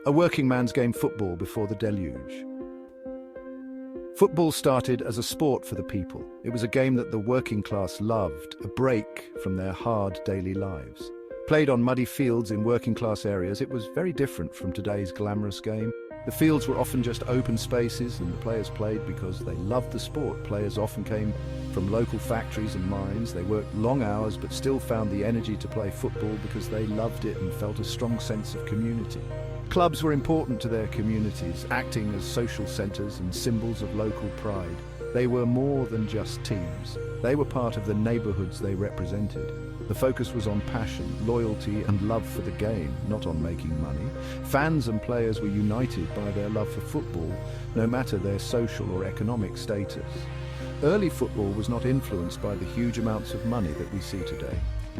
A working man's game, football before the deluge. Football started as a sport for the people. It was a game that the working class loved, a break from their hard daily lives. Played on muddy fields in working class areas, it was very different from today's glamorous game. The fields were often just open spaces and the players played because they loved the sport. Players often came from local factories and mines. They worked long hours but still found the energy to play football because they loved it and felt a strong sense of community. Clubs were important to their communities, acting as social centres and symbols of local pride. They were more than just teams. They were part of the neighbourhoods they represented. The focus was on passion, loyalty and love for the game, not on making money. Fans and players were united by their love for football, no matter their social or economic status. Early football was not influenced by the huge amounts of money that we see today.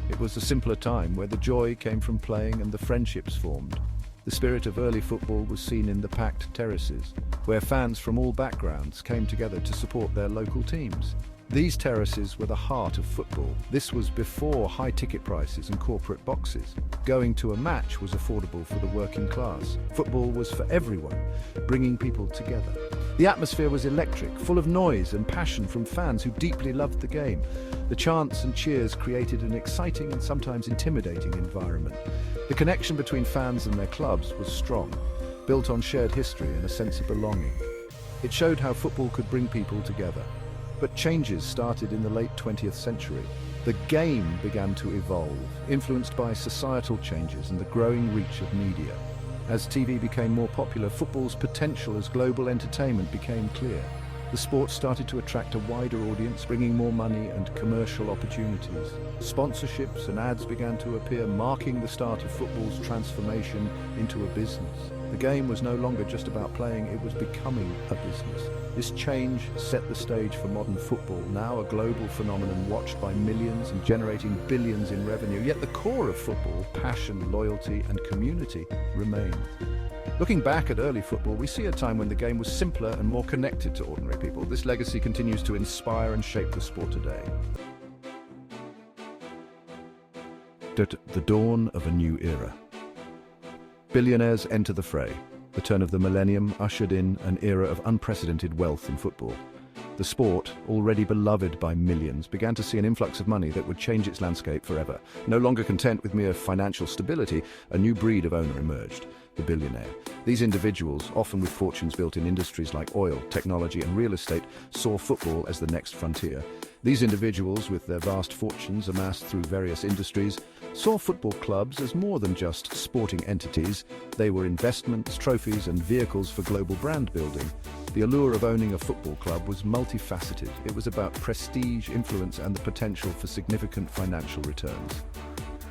It was a simpler time where the joy came from playing and the friendships formed. The spirit of early football was seen in the packed terraces, where fans from all backgrounds came together to support their local teams. These terraces were the heart of football. This was before high ticket prices and corporate boxes. Going to a match was affordable for the working class. Football was for everyone, bringing people together. The atmosphere was electric, full of noise and passion from fans who deeply loved the game. The chants and cheers created an exciting and sometimes intimidating environment. The connection between fans and their clubs was strong, built on shared history and a sense of belonging. It showed how football could bring people together. But changes started in the late 20th century. The game began to evolve, influenced by societal changes and the growing reach of media. As TV became more popular, football's potential as global entertainment became clear. The sport started to attract a wider audience, bringing more money and commercial opportunities. Sponsorships and ads began to appear, marking the start of football's transformation into a business. The game was no longer just about playing, it was becoming a business. This change set the stage for modern football, now a global phenomenon watched by millions and generating billions in revenue. Yet the core of football, passion, loyalty and community, remains. Looking back at early football, we see a time when the game was simpler and more connected to ordinary people. This legacy continues to inspire and shape the sport today. The dawn of a new era. Billionaires enter the fray. The turn of the millennium ushered in an era of unprecedented wealth in football. The sport, already beloved by millions, began to see an influx of money that would change its landscape forever. No longer content with mere financial stability, a new breed of owner emerged, the billionaire. These individuals, often with fortunes built in industries like oil, technology and real estate, saw football as the next frontier. These individuals, with their vast fortunes amassed through various industries, saw football clubs as more than just sporting entities. They were investments, trophies and vehicles for global brand building. The allure of owning a football club was multifaceted. It was about prestige, influence and the potential for significant financial returns.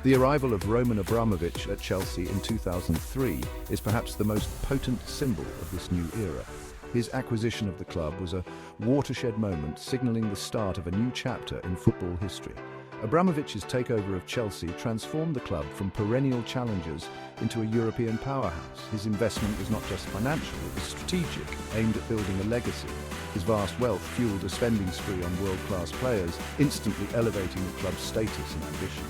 The arrival of Roman Abramovich at Chelsea in 2003 is perhaps the most potent symbol of this new era. His acquisition of the club was a watershed moment, signaling the start of a new chapter in football history. Abramovich's takeover of Chelsea transformed the club from perennial challengers into a European powerhouse. His investment was not just financial, it was strategic, aimed at building a legacy. His vast wealth fueled a spending spree on world-class players, instantly elevating the club's status and ambition.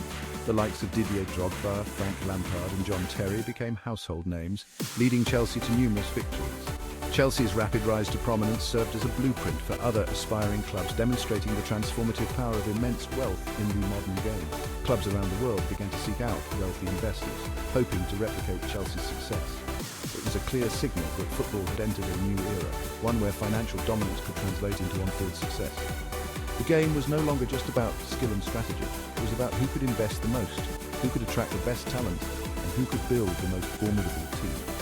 The likes of Didier Drogba, Frank Lampard and John Terry became household names, leading Chelsea to numerous victories. Chelsea's rapid rise to prominence served as a blueprint for other aspiring clubs, demonstrating the transformative power of immense wealth in the modern game. Clubs around the world began to seek out wealthy investors, hoping to replicate Chelsea's success. It was a clear signal that football had entered a new era, one where financial dominance could translate into on-field success. The game was no longer just about skill and strategy. It was about who could invest the most, who could attract the best talent, and who could build the most formidable team.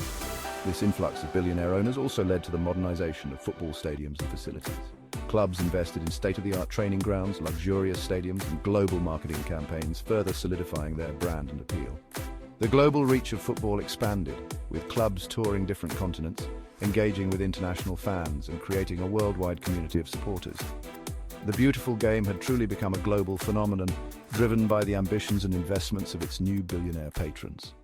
This influx of billionaire owners also led to the modernization of football stadiums and facilities. Clubs invested in state-of-the-art training grounds, luxurious stadiums, and global marketing campaigns, further solidifying their brand and appeal. The global reach of football expanded, with clubs touring different continents, engaging with international fans, and creating a worldwide community of supporters. The beautiful game had truly become a global phenomenon, driven by the ambitions and investments of its new billionaire patrons.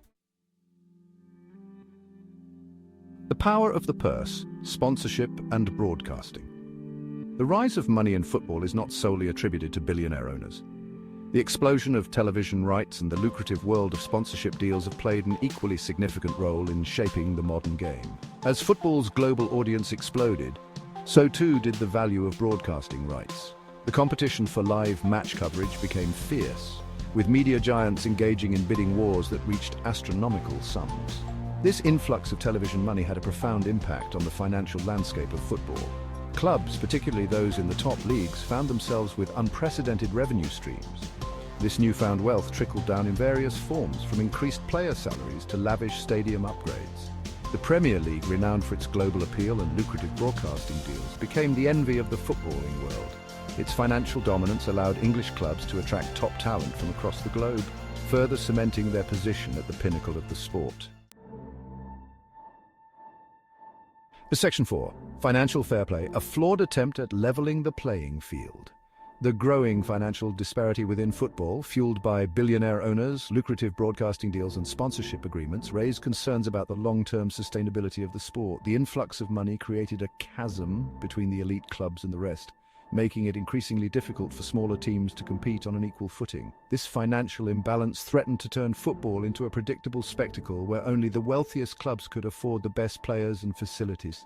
The power of the purse, sponsorship and broadcasting. The rise of money in football is not solely attributed to billionaire owners. The explosion of television rights and the lucrative world of sponsorship deals have played an equally significant role in shaping the modern game. As football's global audience exploded, so too did the value of broadcasting rights. The competition for live match coverage became fierce, with media giants engaging in bidding wars that reached astronomical sums. This influx of television money had a profound impact on the financial landscape of football. Clubs, particularly those in the top leagues, found themselves with unprecedented revenue streams. This newfound wealth trickled down in various forms, from increased player salaries to lavish stadium upgrades. The Premier League, renowned for its global appeal and lucrative broadcasting deals, became the envy of the footballing world. Its financial dominance allowed English clubs to attract top talent from across the globe, further cementing their position at the pinnacle of the sport. Section 4. Financial fair play, a flawed attempt at leveling the playing field. The growing financial disparity within football, fueled by billionaire owners, lucrative broadcasting deals and sponsorship agreements, raised concerns about the long-term sustainability of the sport. The influx of money created a chasm between the elite clubs and the rest, making it increasingly difficult for smaller teams to compete on an equal footing. This financial imbalance threatened to turn football into a predictable spectacle where only the wealthiest clubs could afford the best players and facilities.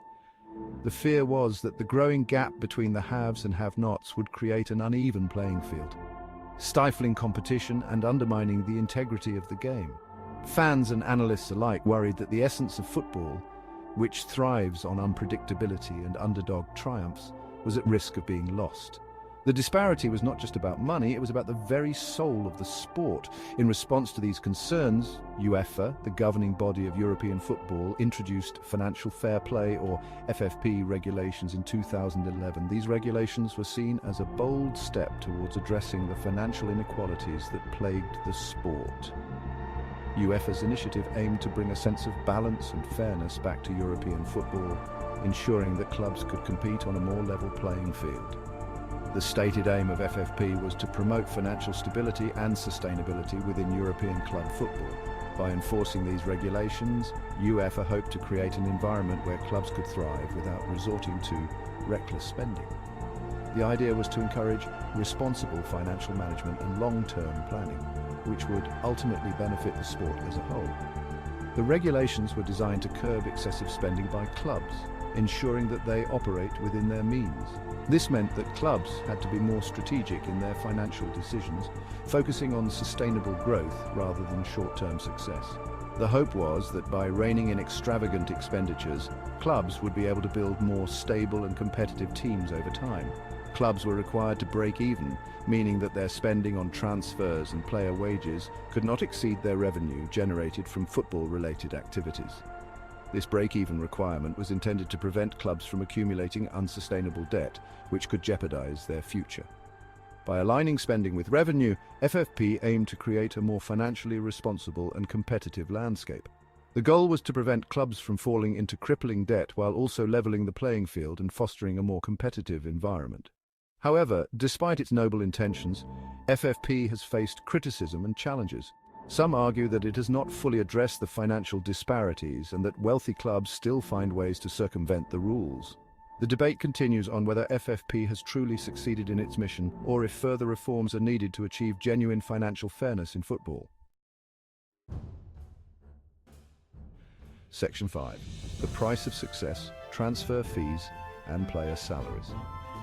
The fear was that the growing gap between the haves and have-nots would create an uneven playing field, stifling competition and undermining the integrity of the game. Fans and analysts alike worried that the essence of football, which thrives on unpredictability and underdog triumphs, was at risk of being lost. The disparity was not just about money, it was about the very soul of the sport. In response to these concerns, UEFA, the governing body of European football, introduced financial fair play, or FFP, regulations in 2011. These regulations were seen as a bold step towards addressing the financial inequalities that plagued the sport. UEFA's initiative aimed to bring a sense of balance and fairness back to European football, ensuring that clubs could compete on a more level playing field. The stated aim of FFP was to promote financial stability and sustainability within European club football. By enforcing these regulations, UEFA hoped to create an environment where clubs could thrive without resorting to reckless spending. The idea was to encourage responsible financial management and long-term planning, which would ultimately benefit the sport as a whole. The regulations were designed to curb excessive spending by clubs, ensuring that they operate within their means. This meant that clubs had to be more strategic in their financial decisions, focusing on sustainable growth rather than short-term success. The hope was that by reining in extravagant expenditures, clubs would be able to build more stable and competitive teams over time. Clubs were required to break even, meaning that their spending on transfers and player wages could not exceed their revenue generated from football-related activities. This break-even requirement was intended to prevent clubs from accumulating unsustainable debt, which could jeopardize their future. By aligning spending with revenue, FFP aimed to create a more financially responsible and competitive landscape. The goal was to prevent clubs from falling into crippling debt while also leveling the playing field and fostering a more competitive environment. However, despite its noble intentions, FFP has faced criticism and challenges. Some argue that it has not fully addressed the financial disparities and that wealthy clubs still find ways to circumvent the rules. The debate continues on whether FFP has truly succeeded in its mission or if further reforms are needed to achieve genuine financial fairness in football. Section 5. The price of success, transfer fees, and player salaries.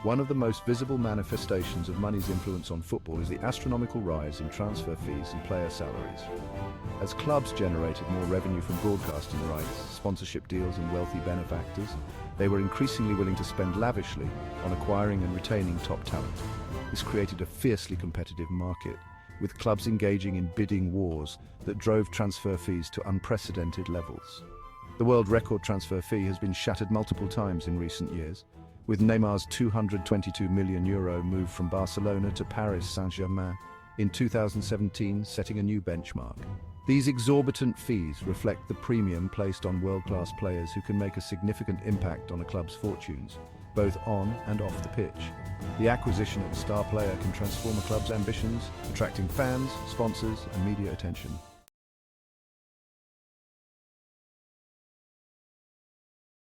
One of the most visible manifestations of money's influence on football is the astronomical rise in transfer fees and player salaries. As clubs generated more revenue from broadcasting rights, sponsorship deals, and wealthy benefactors, they were increasingly willing to spend lavishly on acquiring and retaining top talent. This created a fiercely competitive market, with clubs engaging in bidding wars that drove transfer fees to unprecedented levels. The world record transfer fee has been shattered multiple times in recent years, with Neymar's €222 million move from Barcelona to Paris Saint-Germain in 2017 setting a new benchmark. These exorbitant fees reflect the premium placed on world-class players who can make a significant impact on a club's fortunes, both on and off the pitch. The acquisition of a star player can transform a club's ambitions, attracting fans, sponsors, and media attention.